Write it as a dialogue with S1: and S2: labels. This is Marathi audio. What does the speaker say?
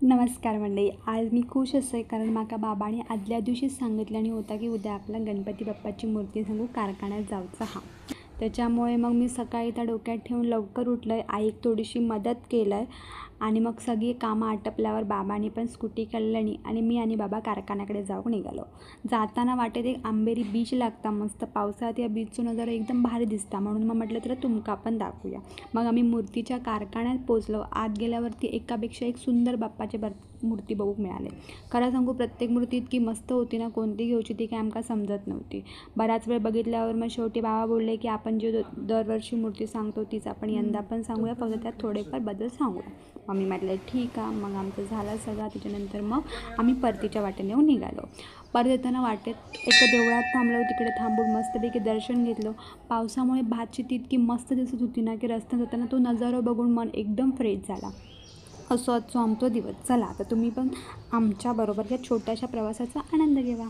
S1: नमस्कार मंडळी. आज मी खुश आहे कारण माका बाबाने आदल्या दिवशीच सांगितल्याने होता की उद्या आपला गणपती बाप्पाची मूर्ती सांगू कारखान्यात जायचं हा. त्याच्यामुळे मग मी सकाळी त्या डोक्यात ठेवून लवकर उठलं आहे. आईक थोडीशी मदत केलं आहे आणि मग सगळी कामं आटपल्यावर बाबांनी पण स्कूटी काढल्यानी आणि मी आणि बाबा कारखान्याकडे जाऊन निघालो. जाताना वाटेत एक आंबेरी बीच लागता मस्त. पावसाळ्यात या बीचचा नजारा एकदम भारी दिसता म्हणून मग म्हटलं तर तुमका पण दाखवूया. मग आम्ही मूर्तीच्या कारखान्यात पोचलो. आत गेल्यावरती एकापेक्षा एक सुंदर बाप्पाचे मूर्ती बघूक मिळाले. खरं सांगू प्रत्येक मूर्ती इतकी मस्त होती ना, कोणती घ्यायची ती काय आमका समजत नव्हती. बराच वेळ बघितल्यावर मग शेवटी बाबा बोलले की आपण जे दरवर्षी मूर्ती सांगतो तीच आपण यंदा पण सांगूया, फक्त त्यात थोडेफार बदल सांगूया. मग मी म्हटलं ठीक आहे. मग आमचं झालं सगळं. त्याच्यानंतर मग आम्ही परतीच्या वाटेने येऊन निघालो. परत येताना वाटेत एका देवळात थांबलो. तिकडे थांबून मस्तपैकी दर्शन घेतलं. पावसामुळे भातशेती इतकी मस्त दिसत होती ना की रस्त्यात जाताना तो नजारा बघून मन एकदम फ्रेश झाला. असो आजचा आमचा दिवस. चला आता तुम्ही पण आमच्याबरोबर या छोट्याशा प्रवासाचा आनंद घ्यावा.